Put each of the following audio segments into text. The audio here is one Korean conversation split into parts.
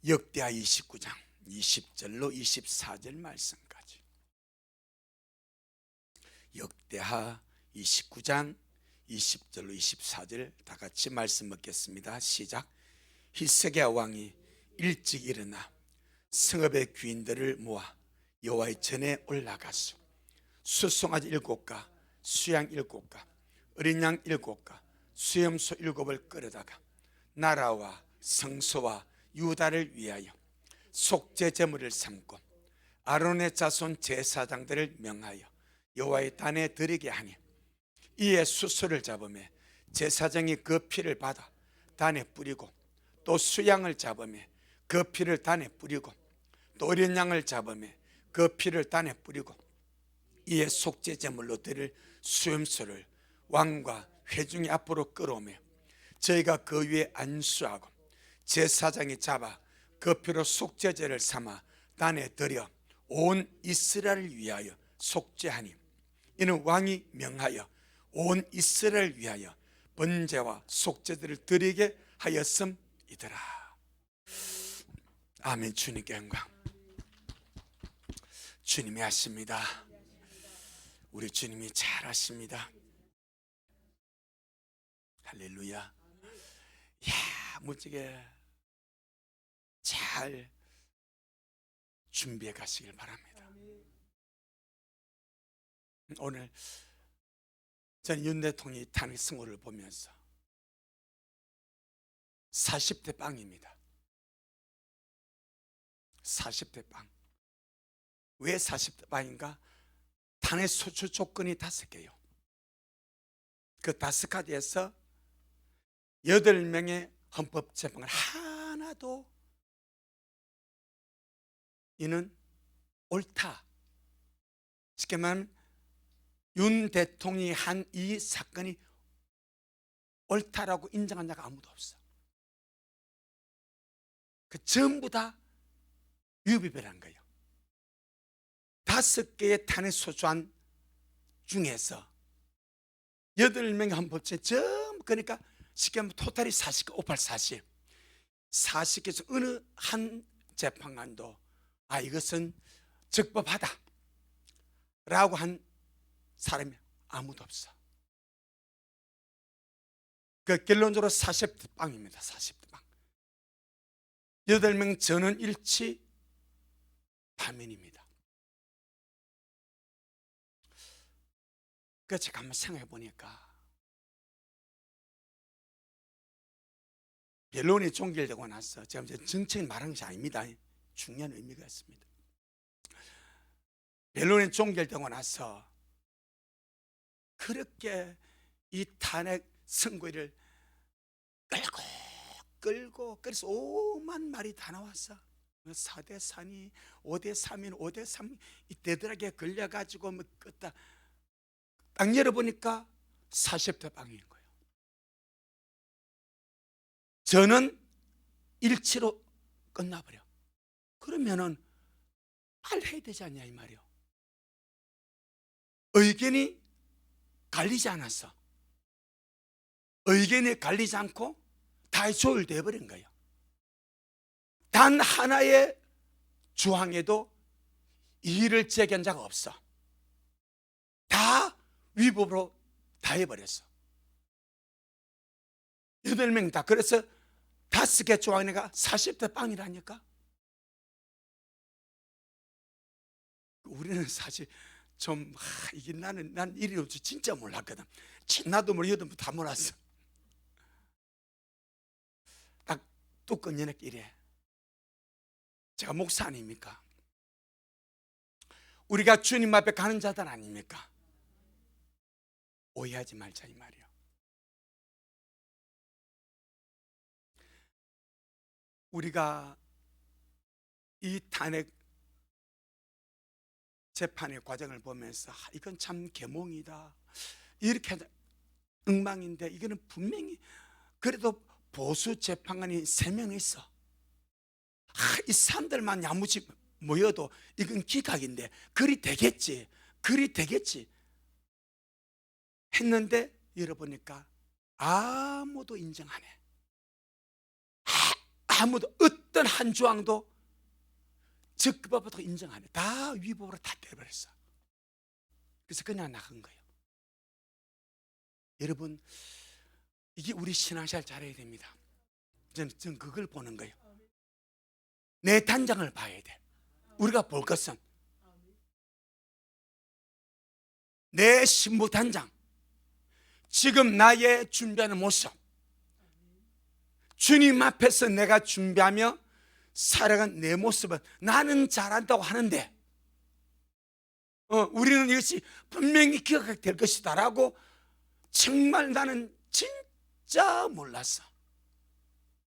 역대하 29장 20절로 24절 말씀까지. 역대하 29장 20절로 24절 다 같이 말씀 먹겠습니다. 시작. 히스기야 왕이 일찍 일어나 성읍의 귀인들을 모아 여호와의 전에 올라가서 수송아지 7가 수양 7가 어린 양 7가 수염소 7을 끌어다가 나라와 성소와 유다를 위하여 속죄 제물을 삼고 아론의 자손 제사장들을 명하여 여호와의 단에 드리게 하니, 이에 수소를 잡으며 제사장이 그 피를 받아 단에 뿌리고, 또 수양을 잡으며 그 피를 단에 뿌리고, 또 어린 양을 잡으며 그 피를 단에 뿌리고, 이에 속죄 제물로 드릴 수염소를 왕과 회중이 앞으로 끌어오며 저희가 그 위에 안수하고, 제사장이 잡아 그 피로 속죄제를 삼아 단에 드려 온 이스라엘을 위하여 속죄하니, 이는 왕이 명하여 온 이스라엘을 위하여 번제와 속죄들을 드리게 하였음이더라. 아멘. 주님께 영광. 주님이 하십니다. 우리 주님이 잘 하십니다. 할렐루야. 야, 멋지게 잘 준비해 가시길 바랍니다. 오늘 전 윤 대통령이 탄핵 선고를 보면서 40대 빵입니다. 40대 빵. 왜 40대 빵인가? 탄핵 소추 조건이 5개요. 그 5가지에서 8명의 헌법재판관 하나도 이는 옳다, 쉽게 말하면 윤 대통령이 한 이 사건이 옳다라고 인정한 자가 아무도 없어. 그 전부 다 유비별한 거예요. 5개의 탄핵 소추안 중에서 8명의 헌법재 전부, 그러니까 쉽게 말하면 토탈이 40, 58, 40. 40개에서 어느 한 재판관도 이것은 적법하다 라고 한 사람이 아무도 없어. 그 결론적으로 40대 빵입니다. 40대 빵. 8명 전원 일치 파면입니다. 그래서 제가 한번 생각해 보니까 변론이 종결되고 나서, 제가 이제 정책을 말하는 것이 아닙니다. 중요한 의미가 있습니다. 변론이 종결되고 나서 그렇게 이 탄핵 선고일을 끌고 그래서 5만 말이 다 나왔어. 4대 3이 5대 3인 5대 3 이때들에게 걸려가지고 뭐 껐다. 딱 열어보니까 40대 빵인 거예요. 저는 일치로 끝나버려. 그러면은 말해야 되지 않냐 이 말이요. 의견이 갈리지 않았어. 의견이 갈리지 않고 다 조율돼 버린 거예요. 단 하나의 조항에도 이의를 제기한 자가 없어. 다 위법으로 다 해버렸어. 8명 다. 그래서 5개 조항에가 40대 빵이라니까. 우리는 사실 좀 이게 난 이리 없지 진짜 몰랐거든. 나도 모르게 다 몰랐어. 딱 뚜껑 여는 이래. 제가 목사 아닙니까? 우리가 주님 앞에 가는 자들 아닙니까? 오해하지 말자 이 말이요. 우리가 이 탄핵 재판의 과정을 보면서 이건 참 계몽이다, 이렇게 엉망인데, 이거는 분명히 그래도 보수 재판관이 3명 있어. 이 사람들만 야무지 모여도 이건 기각인데 그리 되겠지 했는데 열어보니까 아무도 인정 안 해. 아무도 어떤 한 조항도 적그법으로 인정 안 해. 다 위법으로 다 때려버렸어. 그래서 그냥 나간 거예요. 여러분, 이게 우리 신앙생활 잘해야 됩니다. 저는 그걸 보는 거예요. 내 단장을 봐야 돼. 우리가 볼 것은 내 신부 단장, 지금 나의 준비하는 모습, 주님 앞에서 내가 준비하며 살아간 내 모습은 나는 잘한다고 하는데 우리는 이것이 분명히 기억하게 될 것이다 라고 정말 나는 진짜 몰랐어.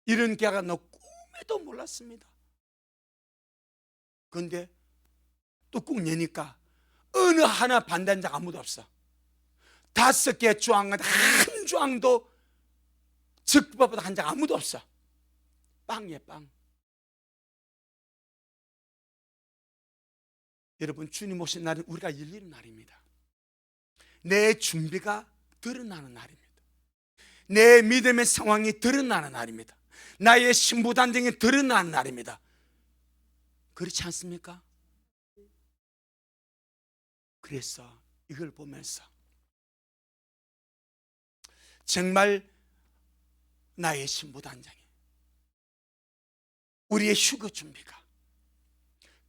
이런 계가 너 꿈에도 몰랐습니다. 그런데 뚜껑 여니까 어느 하나 반대한 자 아무도 없어. 5개 조항 한 조항도 적법보다 한 장 아무도 없어. 빵이에요, 빵. 여러분, 주님 오신 날은 우리가 열리는 날입니다. 내 준비가 드러나는 날입니다. 내 믿음의 상황이 드러나는 날입니다. 나의 신부단정이 드러나는 날입니다. 그렇지 않습니까? 그래서 이걸 보면서 정말 나의 신부단장이, 우리의 휴거 준비가,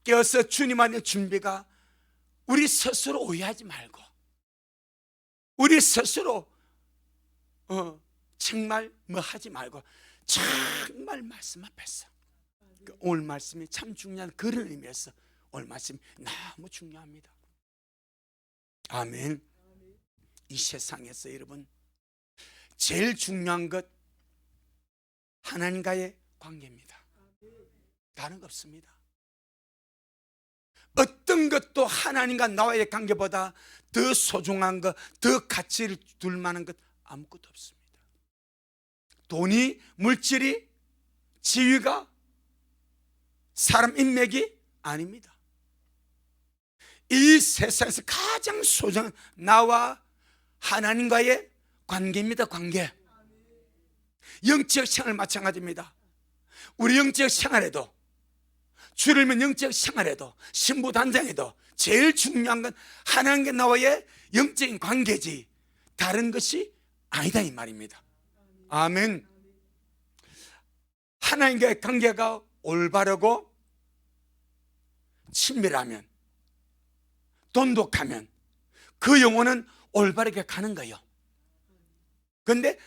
깨어서 주님 안의 준비가 우리 스스로 오해하지 말고 우리 스스로 정말 뭐 하지 말고 정말 말씀 앞에서, 오늘 말씀이 참 중요한 그런 의미에서 오늘 말씀이 너무 중요합니다. 아멘. 이 세상에서 여러분 제일 중요한 것 하나님과의 관계입니다. 다른 거 없습니다. 어떤 것도 하나님과 나와의 관계보다 더 소중한 것, 더 가치를 둘 만한 것 아무것도 없습니다. 돈이, 물질이, 지위가, 사람 인맥이 아닙니다. 이 세상에서 가장 소중한 나와 하나님과의 관계입니다. 관계. 영적 생활 마찬가지입니다. 우리 영적 생활에도, 주를 믿는 영적 생활에도, 신부 단장에도 제일 중요한 건 하나님과 나와의 영적인 관계지 다른 것이 아니다 이 말입니다. 아멘. 하나님과의 관계가 올바르고 친밀하면, 돈독하면 그 영혼은 올바르게 가는 거예요. 그런데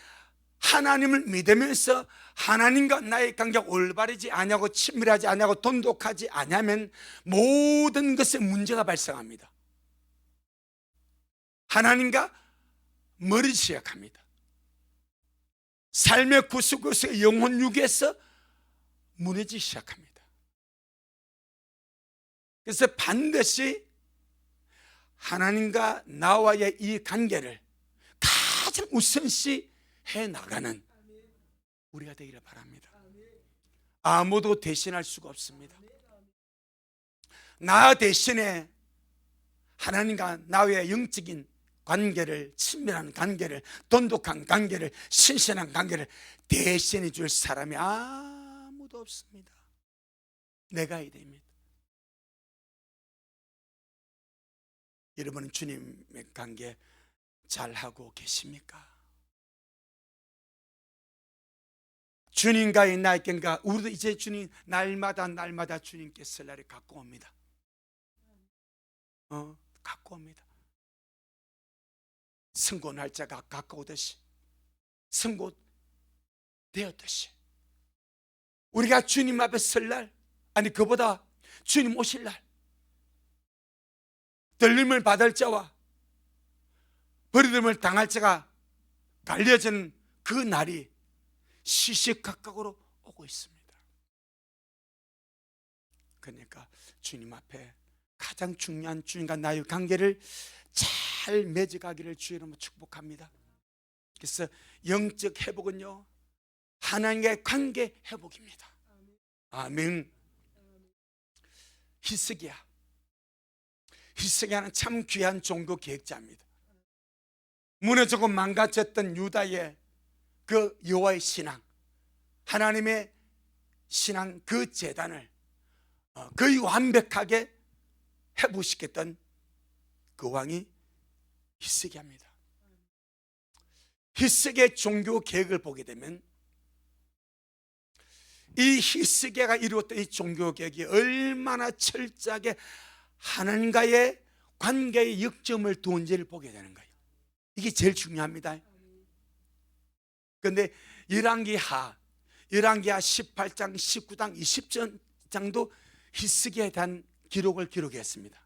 하나님을 믿으면서 하나님과 나의 관계가 올바르지 않냐고, 친밀하지 않냐고, 돈독하지 않으면 모든 것에 문제가 발생합니다. 하나님과 멀어지기 시작합니다. 삶의 구석구석의 영혼 육에서 무너지기 시작합니다. 그래서 반드시 하나님과 나와의 이 관계를 가장 우선시 해나가는 우리가 되기를 바랍니다. 아무도 대신할 수가 없습니다. 나 대신에 하나님과 나와의 영적인 관계를, 친밀한 관계를, 돈독한 관계를, 신선한 관계를 대신해 줄 사람이 아무도 없습니다. 내가 해야 됩니다. 여러분은 주님의 관계 잘하고 계십니까? 주님과의 나의 관계가, 우리도 이제 주님 날마다 주님께 설 날이 갖고 옵니다. 갖고 옵니다. 선고 날짜가 가까우듯이, 선고 되었듯이 우리가 주님 앞에 설 날, 아니 그보다 주님 오실 날, 들림을 받을 자와 버림을 당할 자가 갈려지는 그 날이 시시각각으로 오고 있습니다. 그러니까 주님 앞에 가장 중요한 주님과 나의 관계를 잘 맺어가기를 주의 이름으로 축복합니다. 그래서 영적 회복은요, 하나님과의 관계 회복입니다. 아멘. 히스기야는 참 귀한 종교 계획자입니다. 무너지고 망가졌던 유다의 그 여호와의 신앙, 하나님의 신앙 그 재단을 거의 완벽하게 회복시켰던 그 왕이 히스기야입니다. 히스기야의 종교 계획을 보게 되면 이 히스기야가 이루었던 이 종교 계획이 얼마나 철저하게 하나님과의 관계의 역점을 두은지를 보게 되는 거예요. 이게 제일 중요합니다. 그런데 열왕기하 18장, 19장, 20장도 히스기야에 대한 기록을 기록했습니다.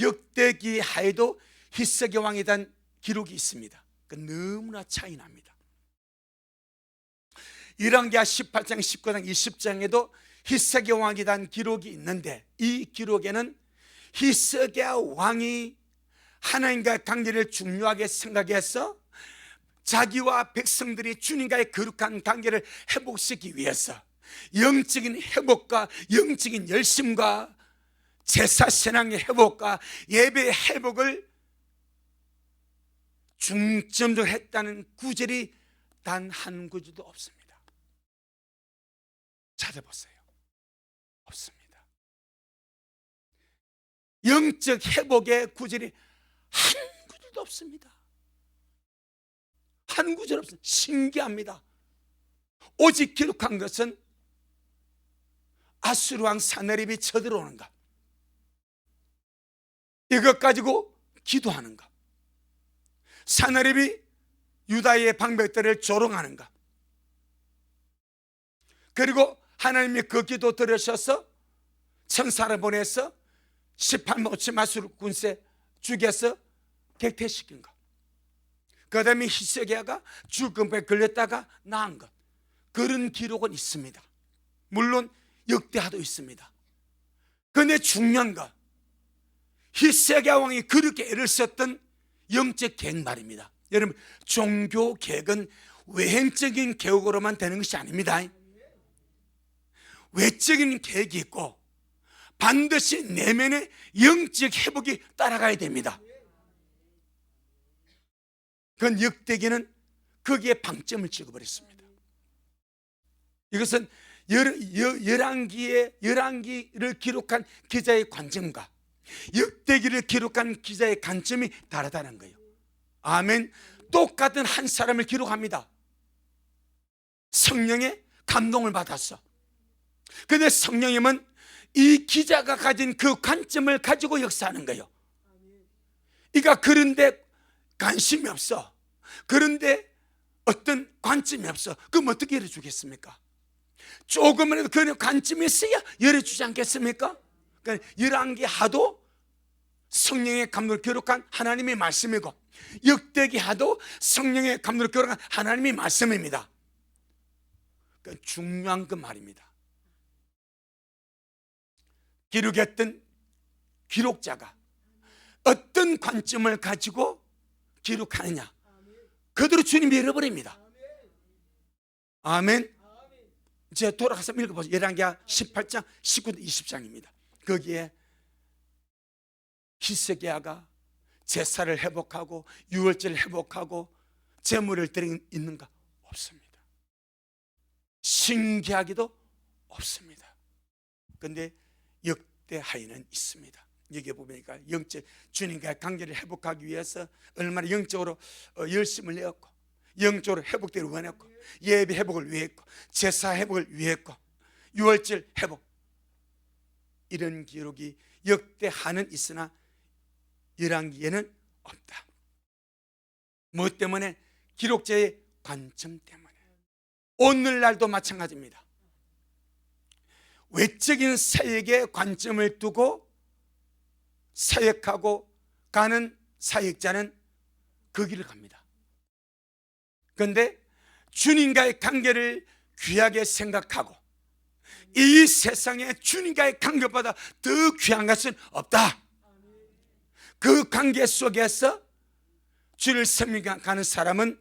역대기 하에도 히스기야 왕에 대한 기록이 있습니다. 너무나 차이 납니다. 열왕기하 18장, 19장, 20장에도 히스기야 왕에 대한 기록이 있는데 이 기록에는 히스기야 왕이 하나님과의 관계를 중요하게 생각해서 자기와 백성들이 주님과의 거룩한 관계를 회복시키기 위해서 영적인 회복과 영적인 열심과 제사 신앙의 회복과 예배의 회복을 중점적으로 했다는 구절이 단 한 구절도 없습니다. 찾아보세요. 없습니다. 영적 회복의 구절이 한 구절도 없습니다. 한 구절 없습니다. 신기합니다. 오직 기록한 것은 아수르 왕 사나립이 쳐들어오는가, 이것 가지고 기도하는가, 사나립이 유다의 방백들을 조롱하는가, 그리고 하나님이 그 기도 들으셔서 천사를 보내서 18만 5천 아수르 군세 죽여서 객퇴시킨 것, 그 다음에 히스기야가 죽음에 걸렸다가 나은 것, 그런 기록은 있습니다. 물론 역대하도 있습니다. 그런데 중요한 것, 히스기야 왕이 그렇게 애를 썼던 영적 계획 말입니다. 여러분, 종교 계획은 외행적인 계획으로만 되는 것이 아닙니다. 외적인 계획이 있고 반드시 내면의 영적 회복이 따라가야 됩니다. 그건 역대기는 거기에 방점을 찍어버렸습니다. 이것은 열왕기를 기록한 기자의 관점과 역대기를 기록한 기자의 관점이 다르다는 거예요. 아멘. 똑같은 한 사람을 기록합니다. 성령의 감동을 받았어. 그런데 성령님은 이 기자가 가진 그 관점을 가지고 역사하는 거예요. 그러니까 그런데 관심이 없어, 그런데 어떤 관점이 없어, 그럼 어떻게 열어주겠습니까? 조금이라도 그런 관점이 있어야 열어주지 않겠습니까? 그러니까 열왕기 하도 성령의 감동을 기록한 하나님의 말씀이고 역대기 하도 성령의 감동을 기록한 하나님의 말씀입니다. 그러니까 중요한 그 말입니다. 기록했던 기록자가 어떤 관점을 가지고 기록하느냐, 그대로 주님이 열어버립니다. 아멘. 이제 돌아가서 읽어보세요. 열왕기하 18장, 19장, 20장입니다. 거기에 히스기야가 제사를 회복하고 유월절을 회복하고 제물을 드리는 있는가? 없습니다. 신기하기도 없습니다. 그런데 역대하에는 있습니다. 여기 보니까 영적 주님과의 관계를 회복하기 위해서 얼마나 영적으로 열심을 내었고 영적으로 회복되기를 원했고 예배 회복을 위했고 제사 회복을 위했고 유월절 회복, 이런 기록이 역대하는 있으나 열왕기에는 없다. 무엇 때문에? 기록자의 관점 때문에. 오늘날도 마찬가지입니다. 외적인 사역에 관점을 두고 사역하고 가는 사역자는 그 길을 갑니다. 그런데 주님과의 관계를 귀하게 생각하고 이 세상에 주님과의 관계보다 더 귀한 것은 없다. 그 관계 속에서 주를 섬기가는 사람은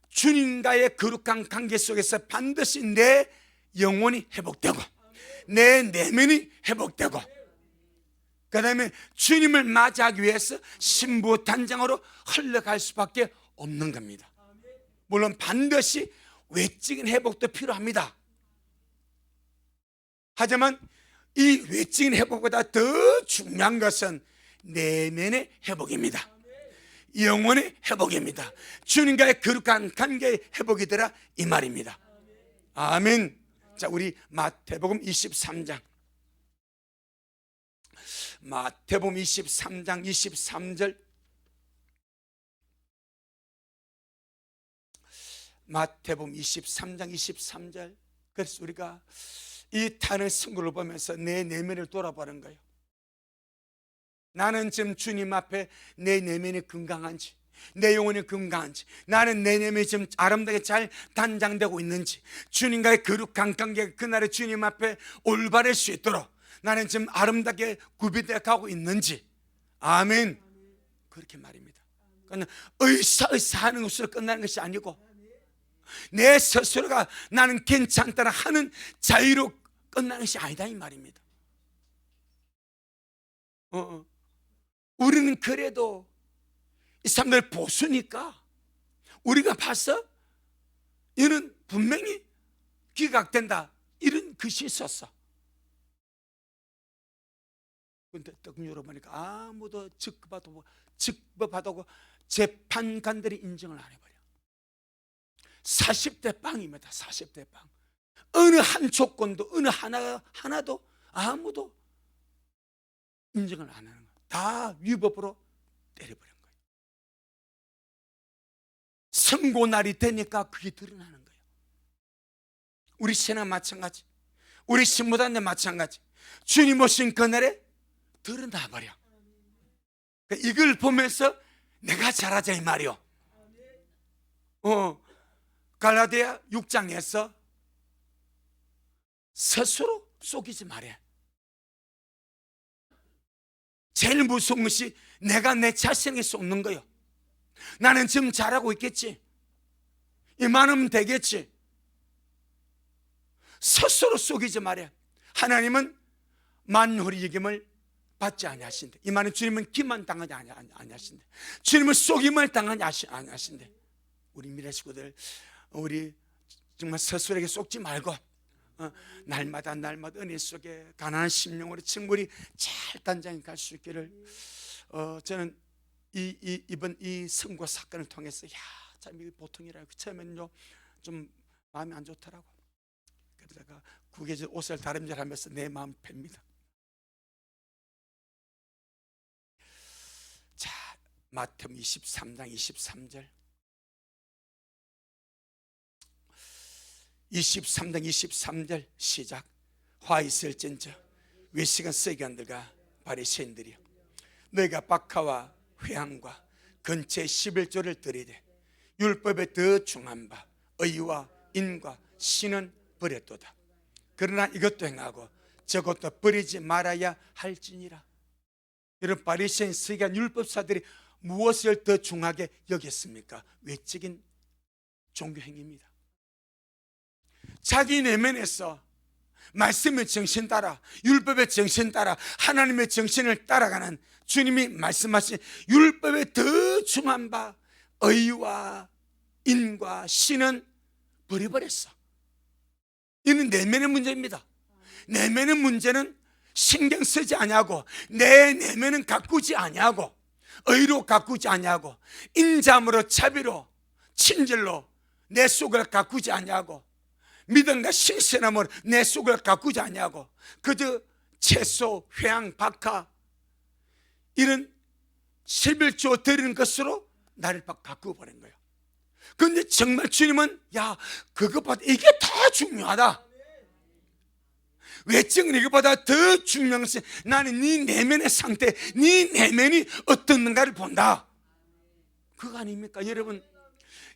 주님과의 거룩한 관계 속에서 반드시 내 영혼이 회복되고 내 내면이 회복되고 그 다음에 주님을 맞이하기 위해서 신부단장으로 흘러갈 수밖에 없는 겁니다. 물론 반드시 외적인 회복도 필요합니다. 하지만 이 외적인 회복보다 더 중요한 것은 내면의 회복입니다. 영혼의 회복입니다. 주님과의 거룩한 관계의 회복이더라 이 말입니다. 아멘. 자, 우리 마태복음 23장, 마태복음 23장 23절, 마태복음 23장 23절. 그래서 우리가 이 탄핵 선고를 보면서 내 내면을 돌아보는 거예요. 나는 지금 주님 앞에 내 내면이 건강한지, 내 영혼이 건강한지, 나는 내 내면이 지금 아름답게 잘 단장되고 있는지, 주님과의 거룩한 관계가 그날의 주님 앞에 올바를 수 있도록 나는 지금 아름답게 구비되어 가고 있는지. 아멘. 그렇게 말입니다. 그러니까 의사 하는 것으로 끝나는 것이 아니고 내 스스로가 나는 괜찮다라 하는 자유로 끝나는 것이 아니다 이 말입니다. 우리는 그래도 이 사람들 보수니까 우리가 봐서 이는 분명히 기각된다 이런 글씨 있었어. 그런데 딱 열어보니까 아무도 즉법하다고 재판관들이 인정을 안 해버려. 40대 빵입니다. 40대 빵. 어느 한 조건도 어느 하나도 아무도 인정을 안 하는 거예요. 다 위법으로 때려버린 거예요. 선고날이 되니까 그게 드러나는 거예요. 우리 신앙 마찬가지, 우리 신부단도 마찬가지. 주님 오신 그날에 드러나버려. 이걸 보면서 내가 잘하자 이 말이요. 갈라디아 6장에서 스스로 속이지 말해. 제일 무서운 것이 내가 내 자신에게 속는 거예요. 나는 지금 잘하고 있겠지, 이만하면 되겠지. 스스로 속이지 말해. 하나님은 만홀의 이김을 받지 아니하신대. 이 말은 주님은 기만 당하지 아니하신대. 주님은 속임을 당하지 아니하신대. 우리 미래 식구들, 우리 정말 스스로에게 속지 말고 날마다 은혜 속에 가난한 심령으로 친구들이 잘 단장해 갈 수 있기를. 저는 이번 이 선고 사건을 통해서 참 이게 보통이라고 처음에는요 좀 마음이 안 좋더라고. 그러다가 구겨진 옷을 다림질하면서 내 마음 팹니다. 자, 마태복음 23장 23절, 23장 23절 시작. 화 있을진저 외식한 서기관들과 바리새인들이여, 너희가 박하와 회향과 근처에 11조를 드리되 율법에 더 중한 바 의와 인과 신은 버렸도다. 그러나 이것도 행하고 저것도 버리지 말아야 할지니라. 여러분, 바리새인 서기관 율법사들이 무엇을 더 중하게 여겼습니까? 외적인 종교 행위입니다. 자기 내면에서 말씀의 정신 따라, 율법의 정신 따라, 하나님의 정신을 따라가는 주님이 말씀하신 율법에 더 중한 바 의와 인과 신은 버려버렸어. 이는 내면의 문제입니다. 내면의 문제는 신경 쓰지 아니하고, 내 내면은 가꾸지 아니하고, 의로 가꾸지 아니하고, 인자함으로 자비로 친절로 내 속을 가꾸지 아니하고, 믿음과 신실함으로 내 속을 가꾸지 아니하고, 그저 채소, 회향, 박하 이런 11조 드리는 것으로 나를 가꾸어 버린 거예요. 그런데 정말 주님은 그것보다 이게 더 중요하다. 외적인 이것보다 더 중요한 것은 나는 네 내면의 상태, 네 내면이 어떻는가를 본다. 그거 아닙니까? 여러분,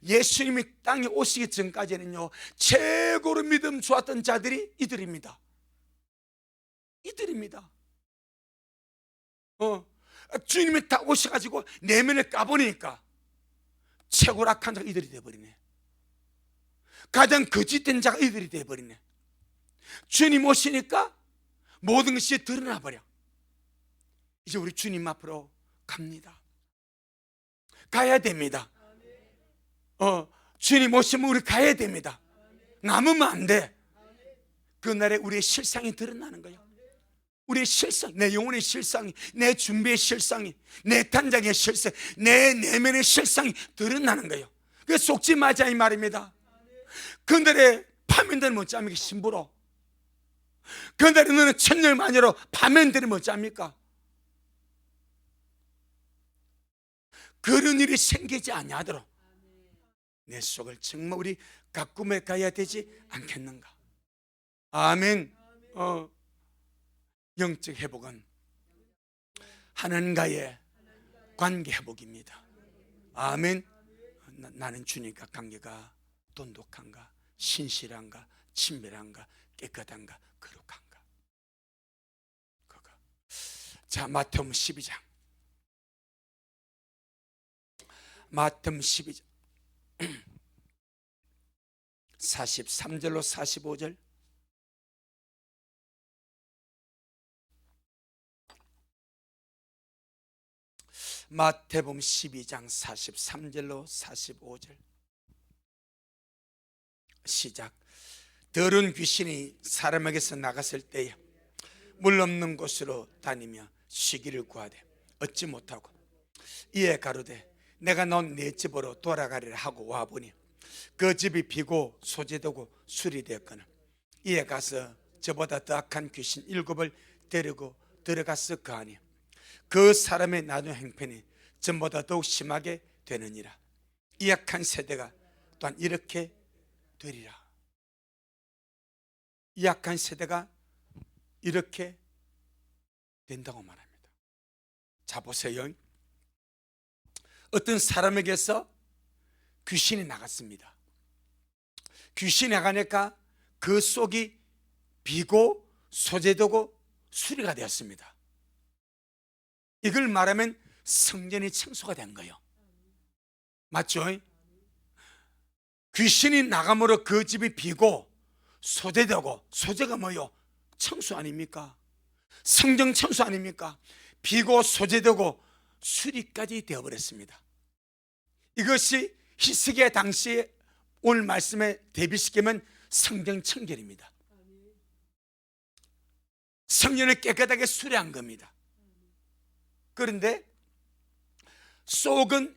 예수님이 땅에 오시기 전까지는요 최고로 믿음 좋았던 자들이 이들입니다. 주님이 딱 오셔가지고 내면을 까보니까 최고로 악한 자가 이들이 되어버리네. 가장 거짓된 자가 이들이 되어버리네. 주님 오시니까 모든 것이 드러나 버려. 이제 우리 주님 앞으로 갑니다. 가야 됩니다. 주님 오시면 우리 가야 됩니다. 남으면 안 돼. 그날에 우리의 실상이 드러나는 거예요. 우리의 실상, 내 영혼의 실상이, 내 준비의 실상이, 내 단장의 실상, 내 내면의 실상이 드러나는 거예요. 그래서 속지 마자 이 말입니다. 그날에 파면들은 못잡니까? 신부로. 그날에 너는 천년마녀로 파면들은 못잡니까? 그런 일이 생기지 아니하도록 내 속을 정말 우리 가꾸며 가야 되지 않겠는가? 아멘. 영적 회복은 하나님과의 관계 회복입니다. 아멘. 나는 주님과 관계가 돈독한가, 신실한가, 친밀한가, 깨끗한가, 거룩한가. 그거. 자, 마태복음 12장. 마태복음 12장 43절로 45절. 마태복음 12장 43절로 45절. 시작. 더러운 귀신이 사람에게서 나갔을 때에 물 없는 곳으로 다니며 쉬기를 구하되 얻지 못하고 이에 가로되 내가 넌 내 집으로 돌아가리라 하고 와보니 그 집이 비고 소재되고 수리되었거늘 이에 가서 저보다 더 악한 귀신 7을 데리고 들어가서 거하니 그 사람의 나중 행편이 전보다 더욱 심하게 되느니라. 이 악한 세대가 또한 이렇게 되리라. 이 악한 세대가 이렇게 된다고 말합니다. 자, 보세요. 어떤 사람에게서 귀신이 나갔습니다. 귀신이 나가니까 그 속이 비고 소재되고 수리가 되었습니다. 이걸 말하면 성전이 청소가 된 거예요. 맞죠? 귀신이 나감으로 그 집이 비고 소재되고, 소재가 뭐요? 청소 아닙니까? 성전 청소 아닙니까? 비고 소재되고 수리까지 되어버렸습니다. 이것이 히스기야 당시에 오늘 말씀에 대비시키면 성전 청결입니다. 성전을 깨끗하게 수리한 겁니다. 그런데 속은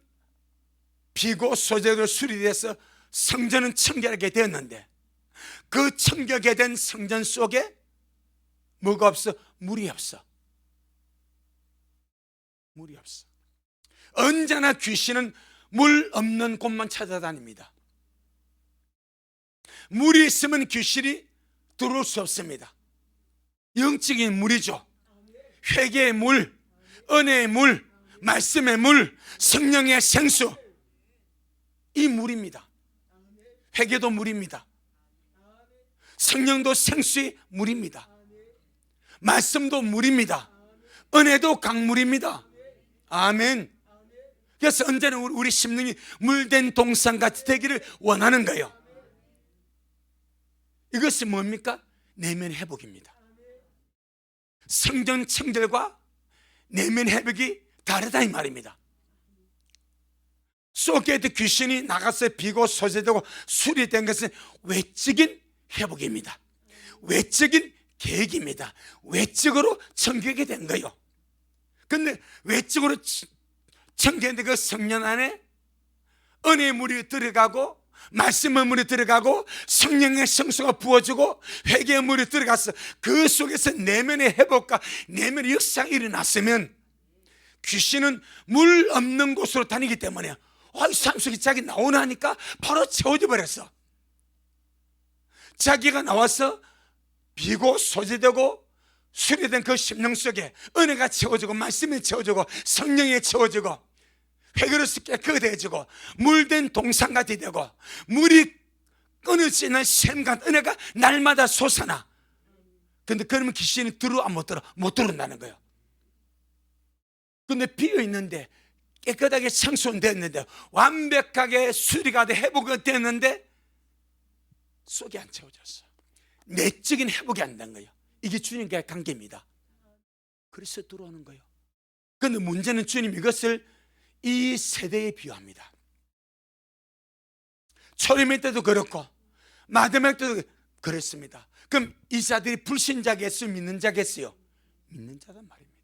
비고 소재로 수리돼서 성전은 청결하게 되었는데 그 청결하게 된 성전 속에 뭐가 없어? 물이 없어. 물이 없어. 언제나 귀신은 물 없는 곳만 찾아다닙니다. 물이 있으면 귀신이 들어올 수 없습니다. 영적인 물이죠. 회개의 물, 은혜의 물, 말씀의 물, 성령의 생수, 이 물입니다. 회개도 물입니다. 성령도 생수의 물입니다. 말씀도 물입니다. 은혜도 강물입니다. 아멘. 그래서 언제나 우리 심령이 물된 동산같이 되기를 원하는 거예요. 이것이 뭡니까? 내면 회복입니다. 성전 청결과 내면 회복이 다르다 이 말입니다. 속에도 귀신이 나가서 비고 소재되고 수리된 것은 외적인 회복입니다. 외적인 계획입니다. 외적으로 청결하게 된 거예요. 근데 외적으로 청결된 그 성령 안에 은혜의 물이 들어가고 말씀의 물이 들어가고 성령의 성수가 부어지고 회개의 물이 들어가서 그 속에서 내면의 회복과 내면의 역사가 일어났으면 귀신은 물 없는 곳으로 다니기 때문에 삶 속에 자기 나오나 하니까 바로 채워져 버렸어. 자기가 나와서 비고 소재되고 수리된 그 심령 속에 은혜가 채워지고 말씀이 채워지고 성령이 채워지고 회개로서 깨끗해지고 물된 동산같이 되고 물이 끊어지는 샘과 은혜가 날마다 솟아나. 근데 그러면 귀신이 들어와 못 들어? 못 들어온다는 거예요. 근데 비어있는데 깨끗하게 청소됐는데 완벽하게 수리가 돼 회복이 됐는데 속이 안 채워졌어. 내적인 회복이 안 된 거예요. 이게 주님과의 관계입니다. 그래서 들어오는 거예요. 그런데 문제는 주님 이것을 이 세대에 비유합니다. 초림의 때도 그렇고 마지막 때도 그랬습니다. 그럼 이 자들이 불신자겠어요? 믿는 자겠어요? 믿는 자란 말입니다.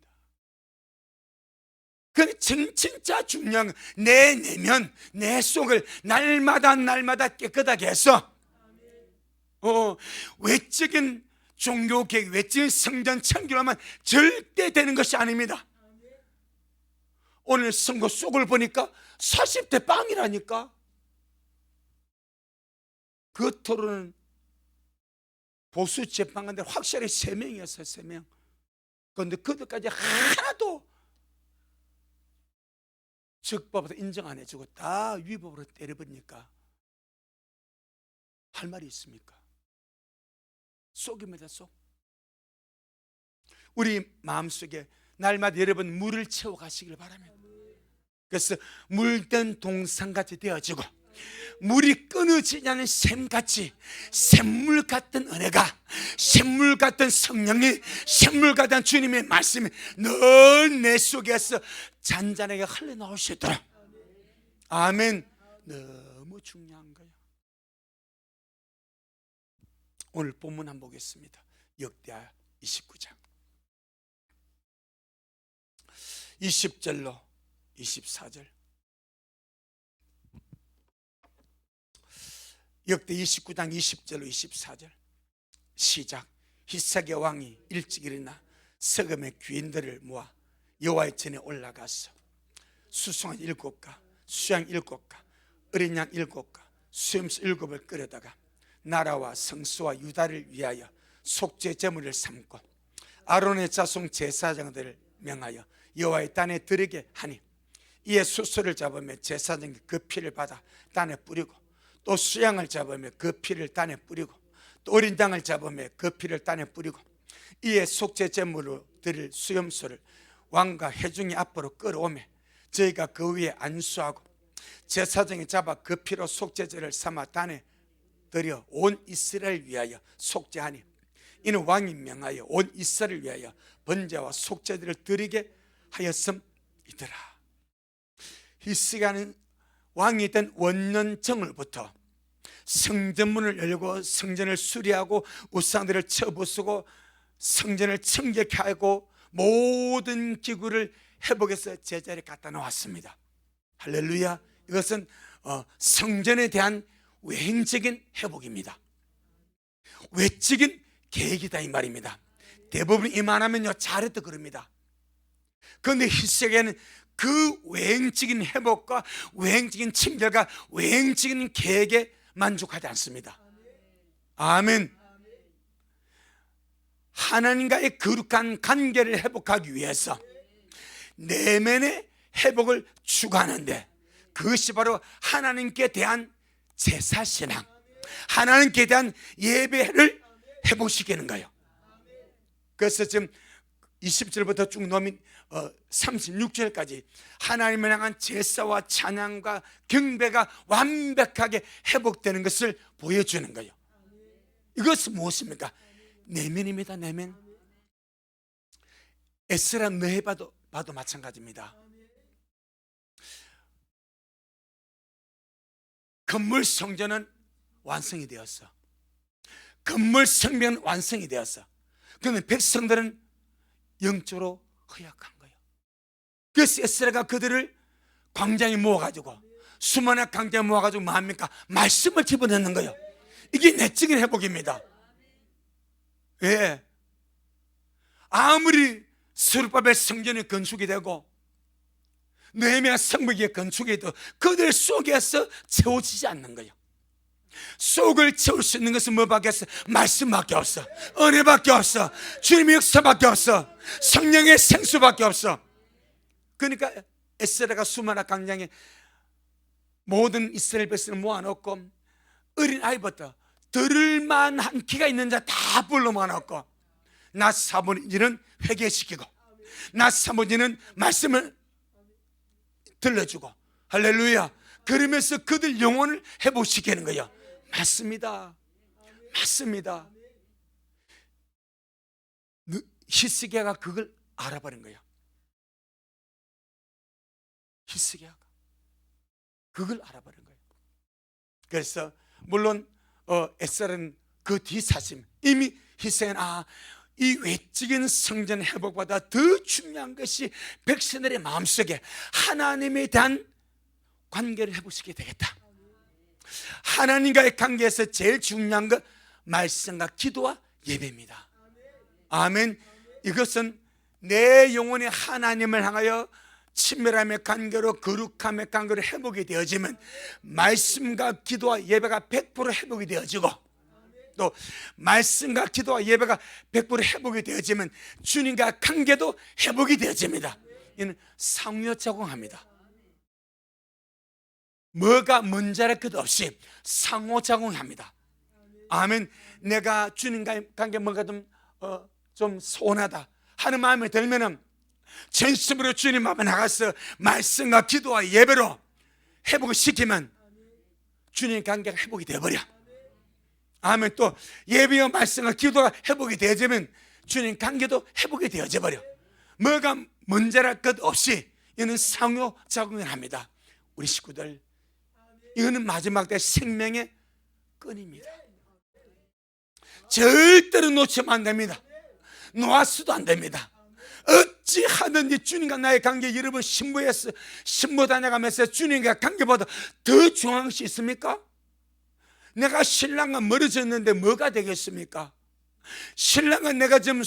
그 진짜 중요한 건 내 내면, 내 속을 날마다 깨끗하게 해서 외적인 종교 계획, 외적인 성전 청결하면 절대 되는 것이 아닙니다. 오늘 선거 속을 보니까 40대 빵이라니까. 겉으로는 보수 재판관들 확실히 3명이었어요. 3명. 그런데 그들까지 하나도 적법으로 인정 안 해주고 다 위법으로 때려버리니까 할 말이 있습니까? 속입니다. 속. 우리 마음속에 날마다 여러분 물을 채워 가시길 바랍니다. 그래서 물든 동상같이 되어지고 물이 끊어지지 않는 샘같이 샘물 같은 은혜가, 샘물 같은 성령이, 샘물 같은 주님의 말씀이 늘 내 속에서 잔잔하게 흘러나올 수 있도록. 아멘. 너무 중요한 거예요. 오늘 본문 한번 보겠습니다. 역대하 29장 20절로 24절. 역대 29장 20절로 24절 시작. 히스기야 왕이 일찍 일어나 서금의 귀인들을 모아 여호와의 전에 올라가서 수송아지 7가, 수양 7가, 어린 양 7가, 수염소 7을 끌어다가 나라와 성소와 유다를 위하여 속죄 제물을 삼고 아론의 자손 제사장들을 명하여 여호와의 단에 드리게 하니, 이에 수소를 잡으며 제사장이 그 피를 받아 단에 뿌리고, 또 수양을 잡으며 그 피를 단에 뿌리고, 또 어린 양을 잡으며 그 피를 단에 뿌리고, 이에 속죄 제물로 드릴 수염소를 왕과 회중이 앞으로 끌어오며 저희가 그 위에 안수하고, 제사장이 잡아 그 피로 속죄제를 삼아 단에 드려 온 이스라엘 위하여 속죄하니, 이는 왕이 명하여 온 이스라엘 위하여 번제와 속죄제를 드리게 하였음이더라. 히스기야는 왕이 된 원년정을부터 성전문을 열고 성전을 수리하고 우상들을 쳐부수고 성전을 청결케 하고 모든 기구를 회복해서 제자리에 갖다 놓았습니다. 할렐루야. 이것은 성전에 대한 외행적인 회복입니다. 외적인 계획이다 이 말입니다. 대부분 이만하면요 잘했다 그럽니다. 그런데 히스기야는 그 외행적인 회복과 외행적인 친결과 외행적인 계획에 만족하지 않습니다. 아멘. 하나님과의 거룩한 관계를 회복하기 위해서 내면의 회복을 추구하는데, 그것이 바로 하나님께 대한 제사신앙, 하나님께 대한 예배를 회복시키는 거예요. 그래서 지금 20절부터 쭉 넘인 36절까지 하나님을 향한 제사와 찬양과 경배가 완벽하게 회복되는 것을 보여주는 거예요. 이것은 무엇입니까? 내면입니다. 내면. 에스라 느헤미야도 마찬가지입니다. 건물 성전은 완성이 되었어. 건물 성벽은 완성이 되었어. 그런데 백성들은 영적으로 허약한 거예요. 그래서 에스라가 그들을 광장에 모아가지고, 수많은 광장에 모아가지고 뭐 합니까? 말씀을 집어넣는 거예요. 이게 내적인 회복입니다. 예. 아무리 스룹바벨 성전이 건축이 되고 느헤미야 성벽이 건축이 돼도 그들 속에서 채워지지 않는 거예요. 속을 채울 수 있는 것은 뭐밖에 없어? 말씀밖에 없어. 은혜밖에 없어. 주님의 역사밖에 없어. 성령의 생수밖에 없어. 그러니까 에스라가 수많은 광장에 모든 이스라엘 백성을 모아놓고 어린 아이부터 들을만한 기가 있는 자 다 불러 모아놓고 낮 사모니는 회개시키고 낮 사모니는 말씀을 들려주고, 할렐루야. 그러면서 그들 영혼을 회복시키는 거예요. 맞습니다. 맞습니다. 히스기야가 그걸 알아버린 거예요. 히스기야가 그걸 알아버린 거예요. 그래서 물론 에스라는 그 뒷사심 이미 희생한 이 외적인 성전 회복보다 더 중요한 것이 백성들의 마음속에 하나님에 대한 관계를 회복시키게 되겠다. 하나님과의 관계에서 제일 중요한 것 말씀과 기도와 예배입니다. 아멘. 이것은 내 영혼이 하나님을 향하여 친밀함의 관계로 거룩함의 관계로 회복이 되어지면 말씀과 기도와 예배가 100% 회복이 되어지고, 또 말씀과 기도와 예배가 100% 회복이 되어지면 주님과 관계도 회복이 되어집니다. 이는 상호작용합니다. 뭐가 먼저랄 것 없이 상호작용합니다. 아멘. 내가 주님과의 관계 뭔가 좀 소원하다 하는 마음이 들면은 전심으로 주님 앞에 나가서 말씀과 기도와 예배로 회복을 시키면 주님 관계가 회복이 되어버려. 아멘. 또 예배와 말씀과 기도가 회복이 되어지면 주님 관계도 회복이 되어져 버려. 뭐가 먼저랄 것 없이 이는 상호작용을 합니다. 우리 식구들, 이거는 마지막 때 생명의 끈입니다. 절대로 놓치면 안 됩니다. 놓아서도 안 됩니다. 어찌 하든지 주님과 나의 관계, 여러분 신부 다녀가면서 주님과 관계보다 더 중요한 것이 있습니까? 내가 신랑과 멀어졌는데 뭐가 되겠습니까? 신랑은 내가 좀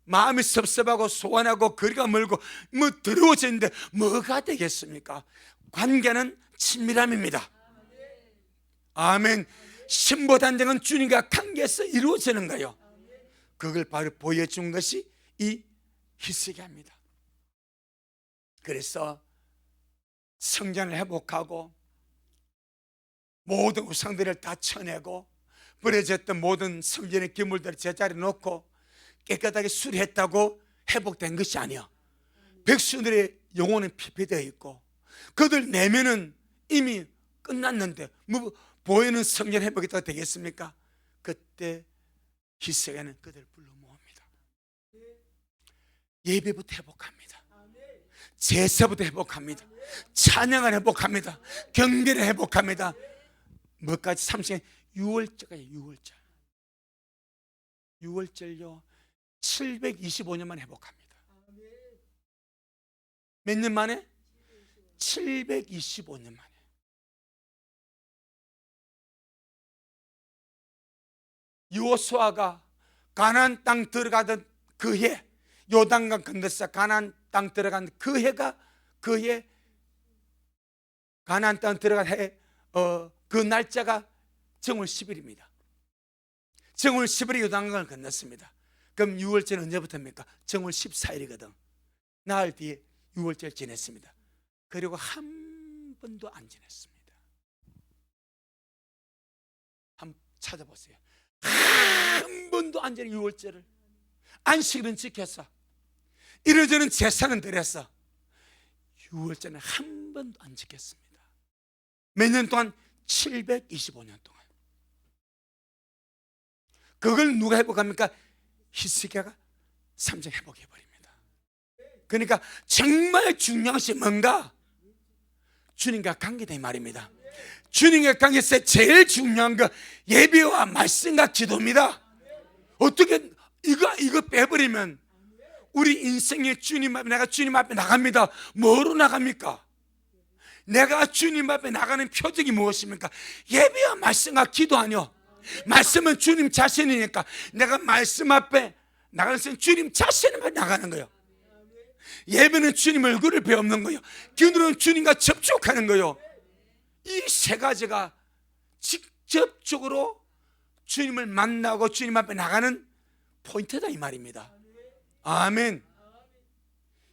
마음이 섭섭하고 소원하고 거리가 멀고 뭐 더러워졌는데 뭐가 되겠습니까? 관계는 친밀함입니다. 아멘. 신부 단장은 주님과 관계에서 이루어지는 거예요. 그걸 바로 보여준 것이 이 히스기야입니다. 그래서 성전을 회복하고 모든 우상들을 다 쳐내고 버려졌던 모든 성전의 기물들을 제자리에 놓고 깨끗하게 수리했다고 회복된 것이 아니야. 백성들의 영혼은 피폐되어 있고 그들 내면은 이미 끝났는데 뭐 보이는 성전 회복이 더 되겠습니까? 그때 히스기야는 그들을 불러 모읍니다. 예배부터 회복합니다. 제사부터 회복합니다. 찬양을 회복합니다. 경배를 회복합니다. 뭐까지? 30년 6월절까지 6월절요 725년만 회복합니다. 몇 년 만에? 725년 만에. 여호수아가 가나안 땅 들어가던 그 해, 요단강 건너서 가나안 땅 들어간 그 해가 그 해, 가나안 땅 들어간 해, 그 날짜가 정월 10일입니다. 정월 10일에 요단강을 건넜습니다. 그럼 6월절은 언제부터입니까? 정월 14일이거든. 나흘 뒤에 6월절 지냈습니다. 그리고 한 번도 안 지냈습니다. 한번 찾아보세요. 한 번도 안 지내. 6월절을 안식일은 지켰어. 이러저런 제사는 드렸어. 6월절은 한 번도 안 지켰습니다. 몇 년 동안? 725년 동안. 그걸 누가 회복합니까? 히스기야가 3절 회복해버립니다. 그러니까 정말 중요한 것이 뭔가? 주님과 관계다 이 말입니다. 주님과 관계에서 제일 중요한 거 예배와 말씀과 기도입니다. 어떻게 이거 빼버리면 우리 인생의 주님 앞에, 내가 주님 앞에 나갑니다. 뭐로 나갑니까? 내가 주님 앞에 나가는 표적이 무엇입니까? 예배와 말씀과 기도 아니요. 말씀은 주님 자신이니까 내가 말씀 앞에 나가는 것은 주님 자신 앞에 나가는 거예요. 예배는 주님 얼굴을 배우는 거예요. 기도는 주님과 접촉하는 거예요. 이 세 가지가 직접적으로 주님을 만나고 주님 앞에 나가는 포인트다 이 말입니다. 아멘.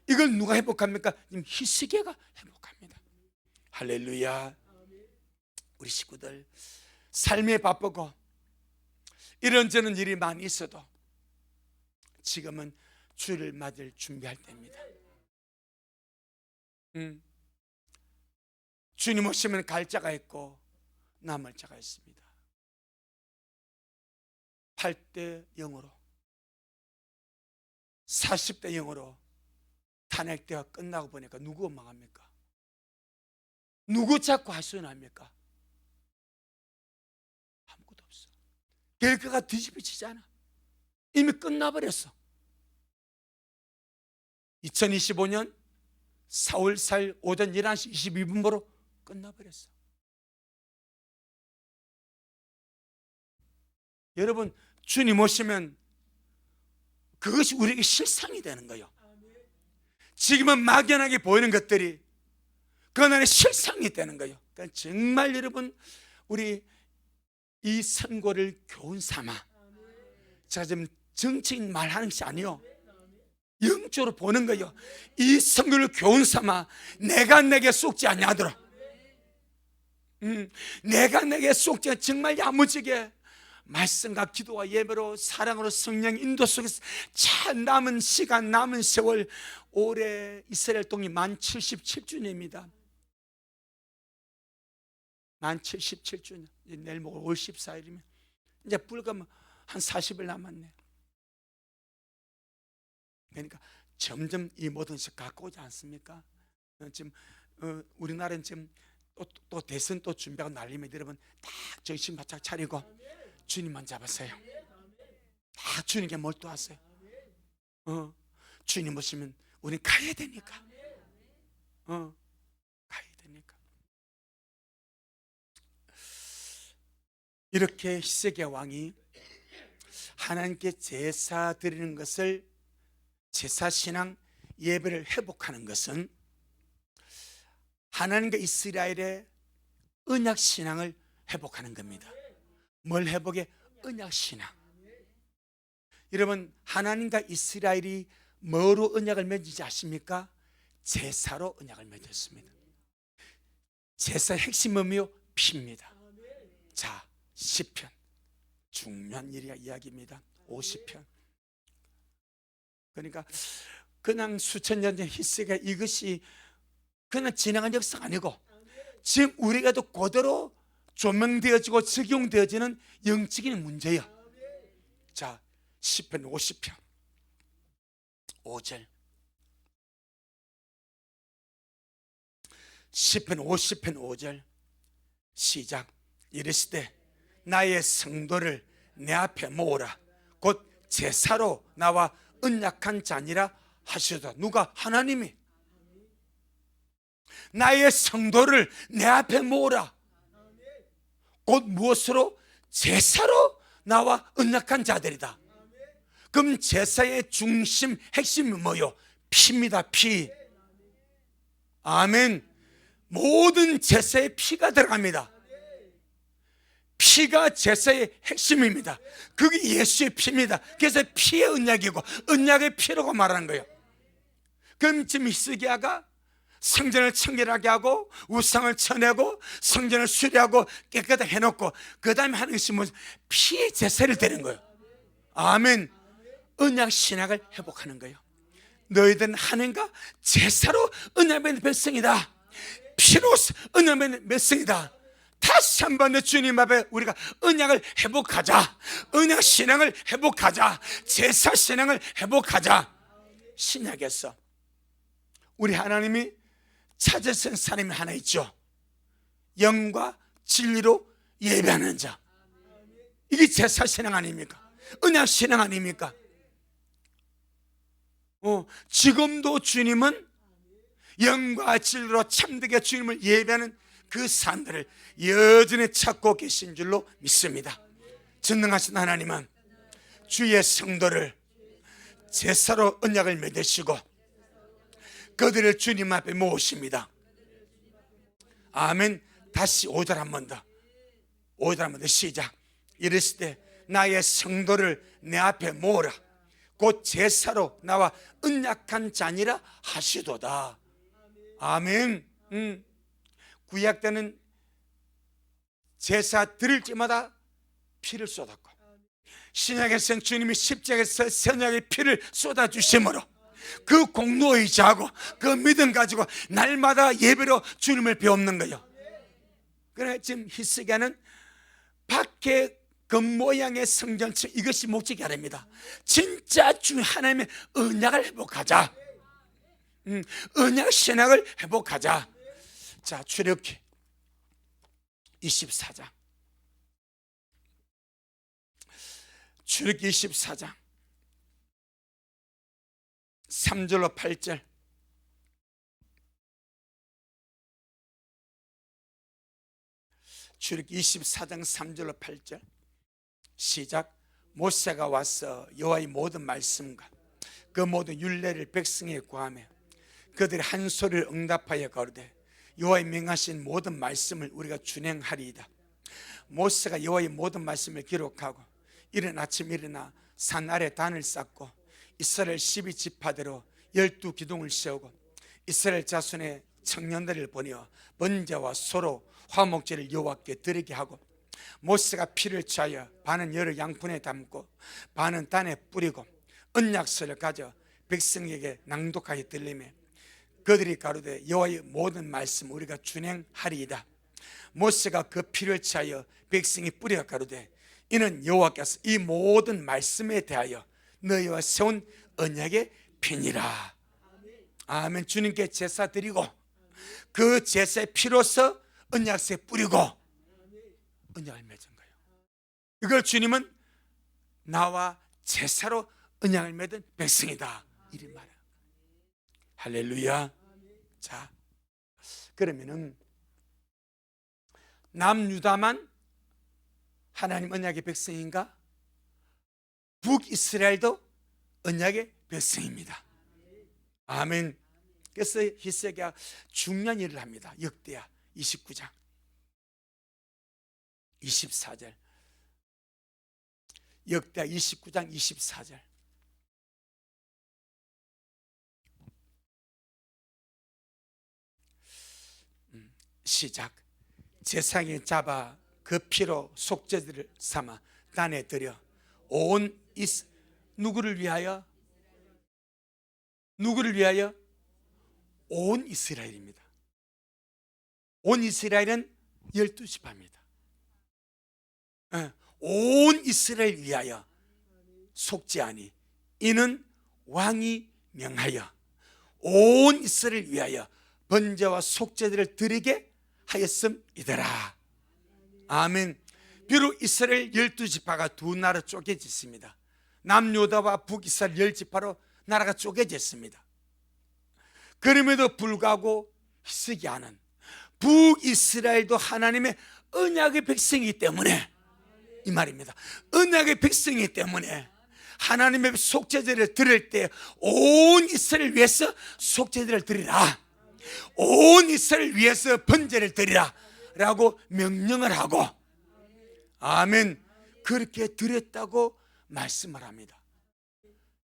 이걸 누가 회복합니까? 히스기야가 회복합니다. 할렐루야. 우리 식구들 삶에 바쁘고 이런저런 일이 많이 있어도 지금은 주를 맞을 준비할 때입니다. 주님 오시면 갈 자가 있고 남을 자가 있습니다. 8대 0으로 40대 0으로 탄핵대가 끝나고 보니까 누구 원망합니까? 누구 자꾸 하소연합니까? 아무것도 없어. 결과가 뒤집어지잖아. 이미 끝나버렸어. 2025년 4월 4일 오전 11시 22분부로 끝나버렸어. 여러분, 주님 오시면 그것이 우리에게 실상이 되는 거예요. 지금은 막연하게 보이는 것들이 그날의 실상이 되는 거예요. 그러니까 정말 여러분, 우리 이 선고를 교훈 삼아, 제가 지금 정치인 말하는 것이 아니요, 영적으로 보는 거예요. 이 선고를 교훈 삼아 내가 내게 속지 아니하도록, 내가 내게 속지, 정말 야무지게 말씀과 기도와 예배로 사랑으로 성령 인도 속에서 참 남은 시간, 남은 세월, 올해 이스라엘 동이 만 77주년입니다. 만 77주년. 내일 모레 5월 14일이면 이제 불과 한 40일 남았네. 그러니까 점점 이 모든 것이 가까워지 않습니까? 지금 우리나라는 지금 또 대선 또 준비하고 난리면 여러분 딱 정신 바짝 차리고 주님만 잡았어요. 다 주님께 몰두하세요. 주님 오시면 우리 가야 되니까. 가야 되니까. 이렇게 히스기야 왕이 하나님께 제사 드리는 것을, 제사 신앙 예배를 회복하는 것은 하나님과 이스라엘의 언약 신앙을 회복하는 겁니다. 뭘 회복해? 언약 신앙. 여러분, 하나님과 이스라엘이 뭐로 언약을 맺는지 아십니까? 제사로 언약을 맺었습니다. 제사의 핵심은 뭐요? 피입니다. 자, 시편, 중요한 이야기입니다. 50편. 그러니까 그냥 수천 년 전 히스기야, 이것이 그냥 지나간 역사가 아니고 지금 우리가 또 그대로 조명되어지고 적용되어지는 영적인 문제예요. 자, 시편 50편 5절. 시편 50편 5절 시작. 이르시되 나의 성도를 내 앞에 모으라. 곧 제사로 나와 언약한 자니라 하시도다. 누가? 하나님이. 나의 성도를 내 앞에 모으라. 곧 무엇으로? 제사로 나와 언약한 자들이다. 그럼 제사의 중심, 핵심이 뭐요? 피입니다. 피. 아멘. 모든 제사에 피가 들어갑니다. 피가 제사의 핵심입니다. 그게 예수의 피입니다. 그래서 피의 언약이고 언약의 피라고 말하는 거예요. 그럼 지금 히스기야가 성전을 청결하게 하고 우상을 쳐내고 성전을 수리하고 깨끗하게 해놓고 그 다음에 하는 것이 뭐죠? 피의 제사를 드리는 거예요. 아멘. 언약 신학을 회복하는 거예요. 너희들은 하나님과 제사로 언약의 백성이다. 피로서 언약의 백성이다. 다시 한번 주님 앞에 우리가 언약을 회복하자. 언약 신앙을 회복하자. 제사 신앙을 회복하자. 신약에서 우리 하나님이 찾으신 사람이 하나 있죠. 영과 진리로 예배하는 자. 이게 제사 신앙 아닙니까? 언약 신앙 아닙니까? 지금도 주님은 영과 진리로 참되게 주님을 예배하는 그 사람들을 여전히 찾고 계신 줄로 믿습니다. 전능하신 하나님은 주의 성도를 제사로 언약을 맺으시고 그들을 주님 앞에 모으십니다. 아멘. 다시 5절 한 번 더. 5절 한 번 더 시작. 이르시되 나의 성도를 내 앞에 모으라. 곧 제사로 나와 언약한 자니라 하시도다. 아멘. 구약 때는 제사 드릴 때마다 피를 쏟았고 신약에서는 주님이 십자가에서 선약의 피를 쏟아주심으로 그 공로의지하고 그 믿음 가지고 날마다 예배로 주님을 배우는 거예요. 그래 지금 히스기야는 밖에 겉모양의 성전층, 이것이 목적이 아닙니다. 진짜 주 하나님의 언약을 회복하자. 언약 신학을 회복하자. 자, 출애굽기 24장 출애굽기 24장 3절로 8절. 출애굽기 24장 3절로 8절. 시작. 모세가 와서 여호와의 모든 말씀과 그 모든 율례를 백성에게 구하며 그들이 한 소리를 응답하여 가로되 여호와의 명하신 모든 말씀을 우리가 준행하리이다. 모세가 여호와의 모든 말씀을 기록하고 이른 아침 일어나 산 아래 단을 쌓고 이스라엘 12지파대로 12기둥을 세우고 이스라엘 자손의 청년들을 보내어 번제와 소로 화목제를 여호와께 드리게 하고 모세가 피를 취하여 반은 여러 양푼에 담고 반은 단에 뿌리고 언약서를 가져 백성에게 낭독하여 들리며 그들이 가로되 여호와의 모든 말씀 우리가 준행하리이다. 모세가 그 피를 취하여 백성이 뿌려 가로되 이는 여호와께서 이 모든 말씀에 대하여 너희와 세운 언약의 피니라. 아멘. 주님께 제사 드리고 그 제사의 피로서 언약서에 뿌리고 언약을 맺은 거예요. 이걸 주님은 나와 제사로 언약을 맺은 백성이다 이리 말해요. 할렐루야. 자, 그러면은 남유다만 하나님 언약의 백성인가? 북이스라엘도 언약의 백성입니다. 아멘. 그래서 히스기야가 중요한 일을 합니다. 역대하 29장 24절. 역대하 29장 24절. 시작. 제사장이 잡아 그 피로 속죄제를 삼아 단에 들여 온 누구를 위하여? 누구를 위하여? 온 이스라엘입니다. 온 이스라엘은 12지파입니다. 온 이스라엘 위하여 속죄하니 이는 왕이 명하여 온 이스라엘 위하여 번제와 속죄제를 드리게 하였음이더라. 아멘. 비록 이스라엘 12지파가 두 나라 쪼개졌습니다. 남유다와 북이스라엘 10지파로 나라가 쪼개졌습니다. 그럼에도 불구하고 히스기야는 북이스라엘도 하나님의 언약의 백성이기 때문에 이 말입니다. 언약의 백성이기 때문에 하나님의 속죄제를 드릴 때 온 이스라엘 위해서 속죄제를 드리라, 온 이스라엘 위해서 번제를 드리라 라고 명령을 하고, 아멘, 그렇게 드렸다고 말씀을 합니다.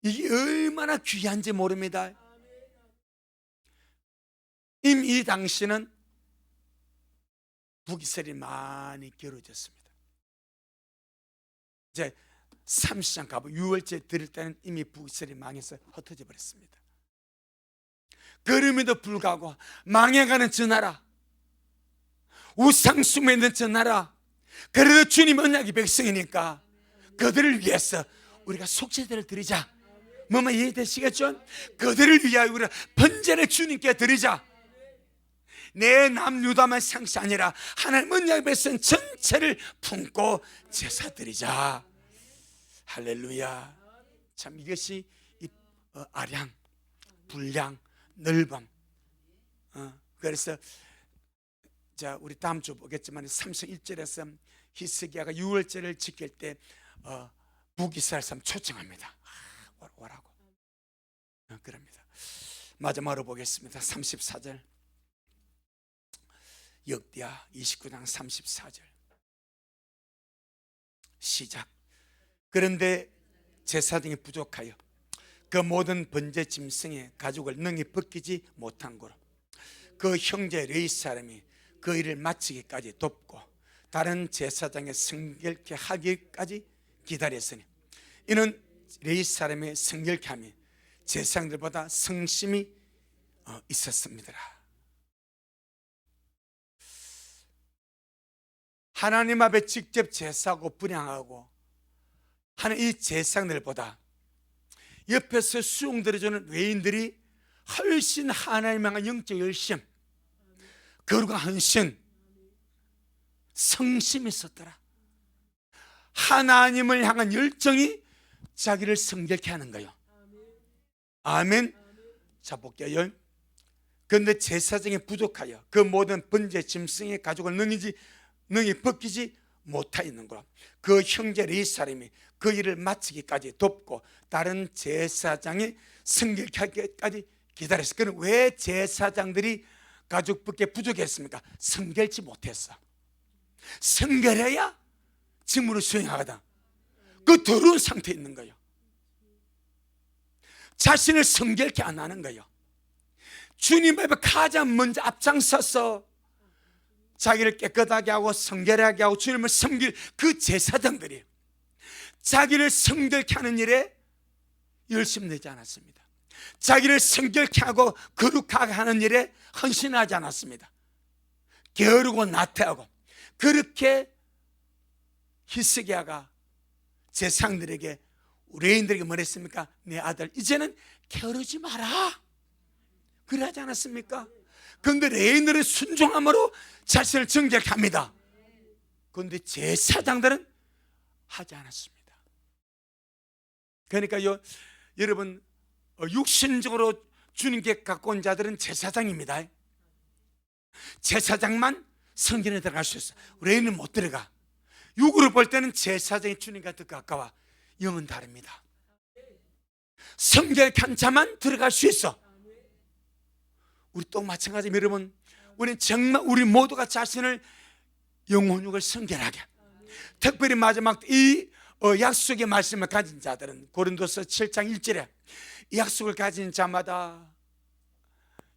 이게 얼마나 귀한지 모릅니다. 이미 이 당시는 북이스라엘이 많이 겨루졌습니다. 이제 30장 가보 유월절 드릴 때는 이미 북이스라엘이 망해서 흩어져 버렸습니다. 그럼에도 불구하고 망해가는 저 나라, 우상 숭배에 있는 저 나라, 그래도 주님 언약의 백성이니까 그들을 위해서 우리가 속죄제를 드리자. 뭐만 이해되시겠죠? 그들을 위하여 우리가 번제를 주님께 드리자. 내 남유다만 상시 아니라 하나님 언약의 백성 전체를 품고 제사 드리자. 할렐루야. 참 이것이 아량, 분량, 넓음. 그래서 자, 우리 다음 주 보겠지만 3장 1절에서 히스기야가 유월절을 지킬 때 북이스라엘 사람 초청합니다. 오라고. 그럽니다. 마지막으로 보겠습니다. 34절. 역대하 29장 34절. 시작. 그런데 제사장이 부족하여 그 모든 번제 짐승의 가죽을 능히 벗기지 못한 거로 그 형제 레위 사람이 그 일을 마치기까지 돕고 다른 제사장의 성결케 하기까지 기다렸으니 이는 레위 사람의 성결케 함이 제사장들보다 성심이 있었습니다. 하나님 앞에 직접 제사하고 분향하고 하는 이 제사장들보다 옆에서 수용 들어주는 외인들이 훨씬 하나님 향한 영적 열심, 거룩한 헌신, 성심이 있었더라. 하나님을 향한 열정이 자기를 성결케 하는 거예요. 아멘. 자, 볼게요. 그런데 제사장이 부족하여 그 모든 번제 짐승의 가죽을 능히 벗기지 못하였는 거라. 그 형제 네 사람이 그 일을 마치기까지 돕고 다른 제사장이 성결케 하기까지 기다렸어. 그럼 왜 제사장들이 가죽 벗게 부족했습니까? 성결치 못했어. 성결해야 직무를 수행하거든. 그 더러운 상태에 있는 거예요. 자신을 성결케 안 하는 거예요. 주님 앞에 가장 먼저 앞장서서 자기를 깨끗하게 하고 성결하게 하고 주님을 섬길 그 제사장들이 자기를 성결케 하는 일에 열심내지 않았습니다. 자기를 성결케 하고 거룩하게 하는 일에 헌신하지 않았습니다. 게으르고 나태하고. 그렇게 히스기야가 제사장들에게, 레위인들에게 뭐랬습니까? 내 아들 이제는 게으르지 마라, 그래 하지 않았습니까? 그런데 레위인들은 순종함으로 자신을 정결케 합니다. 그런데 제사장들은 하지 않았습니다. 그러니까요, 여러분, 육신적으로 주님께 갖고 온 자들은 제사장입니다. 제사장만 성전에 들어갈 수 있어요. 레위인은 못 들어가. 육으로 볼 때는 제사장이 주님과 더 가까워. 영은 다릅니다. 성결케 한 자만 들어갈 수 있어. 우리 또 마찬가지입니다. 여러분, 우리는 정말 우리 모두가 자신을 영혼육을 성결하게, 특별히 마지막 이 약속의 말씀을 가진 자들은 고린도서 7장 1절에 이 약속을 가진 자마다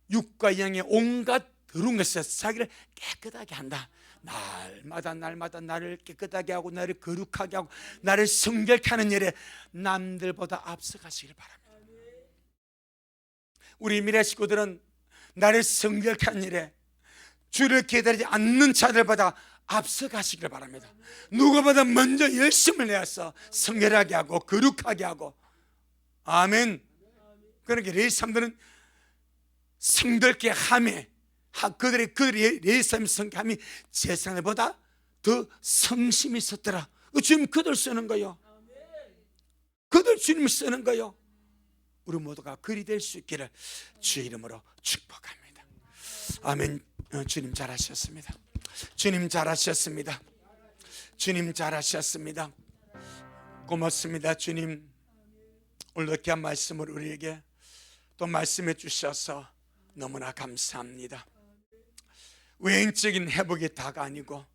육과 영의 온갖 더러운 것에서 자기를 깨끗하게 한다. 날마다 나를 깨끗하게 하고 나를 거룩하게 하고 나를 성결케 하는 일에 남들보다 앞서가시길 바랍니다. 우리 미래 식구들은 나를 성결케 하는 일에 주를 기다리지 않는 자들보다 앞서가시길 바랍니다. 누구보다 먼저 열심을 내어서 성결하게 하고 거룩하게 하고. 아멘. 그러니까 레위 사람들은 성결케 함에 그들의 레위 사람의 성함이 제사장보다 더 성심이 있었더라. 주님 그들 쓰는 거요. 그들 주님을 쓰는 거요. 우리 모두가 그리 될 수 있기를 주의 이름으로 축복합니다. 아멘. 주님 잘하셨습니다. 주님 잘하셨습니다. 주님 잘하셨습니다. 고맙습니다. 주님, 오늘 이렇게 한 말씀을 우리에게 또 말씀해 주셔서 너무나 감사합니다. 외형적인 회복이 다가 아니고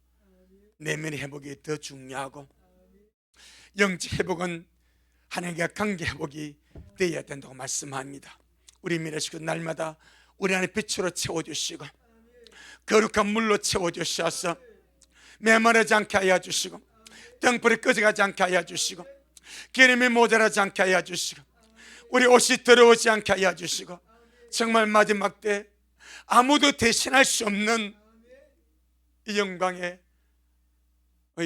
내면의 회복이 더 중요하고, 영적 회복은 하나님과 관계 회복이 되어야 된다고 말씀합니다. 우리 미래식구 날마다 우리 안에 빛으로 채워주시고 거룩한 물로 채워주셔서 메마르지 않게 하여 주시고 등불이 꺼져가지 않게 하여 주시고 기름이 모자라지 않게 하여 주시고 우리 옷이 더러우지 않게 하여 주시고, 정말 마지막 때 아무도 대신할 수 없는 이 영광의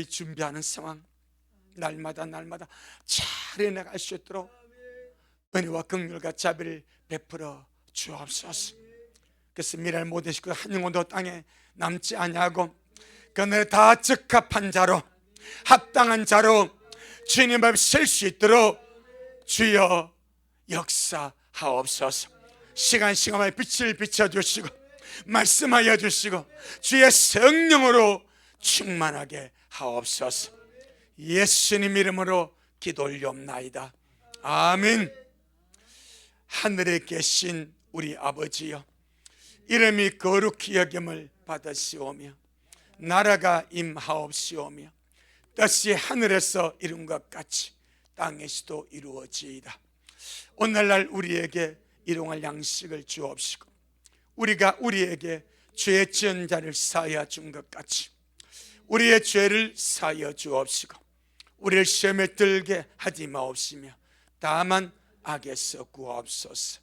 준비하는 상황 날마다 잘 해나갈 수 있도록 은혜와 긍휼과 자비를 베풀어 주옵소서. 그래서 미랄 모든 식구 한 영혼도 땅에 남지 아니하고 그날에 다 적합한 자로 합당한 자로 주님 앞에 설 수 있도록 주여 역사하옵소서. 시간마다 빛을 비춰주시고 말씀하여 주시고 주의 성령으로 충만하게 하옵소서. 예수님 이름으로 기도 올리옵나이다. 아멘. 하늘에 계신 우리 아버지여, 이름이 거룩히 여김을 받으시오며 나라가 임하옵시오며 뜻이 하늘에서 이룬 것 같이 땅에서도 이루어지이다. 오늘날 우리에게 일용할 양식을 주옵시고 우리가 우리에게 죄 지은 자를 사하여 준 것 같이 우리의 죄를 사하여 주옵시고 우리를 시험에 들게 하지 마옵시며 다만 악에서 구하옵소서.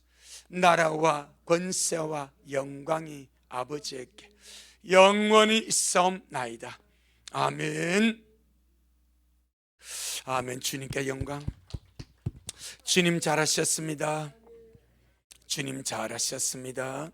나라와 권세와 영광이 아버지에게 영원히 있사옵나이다. 아멘. 아멘. 주님께 영광. 주님 잘하셨습니다. 주님 잘하셨습니다.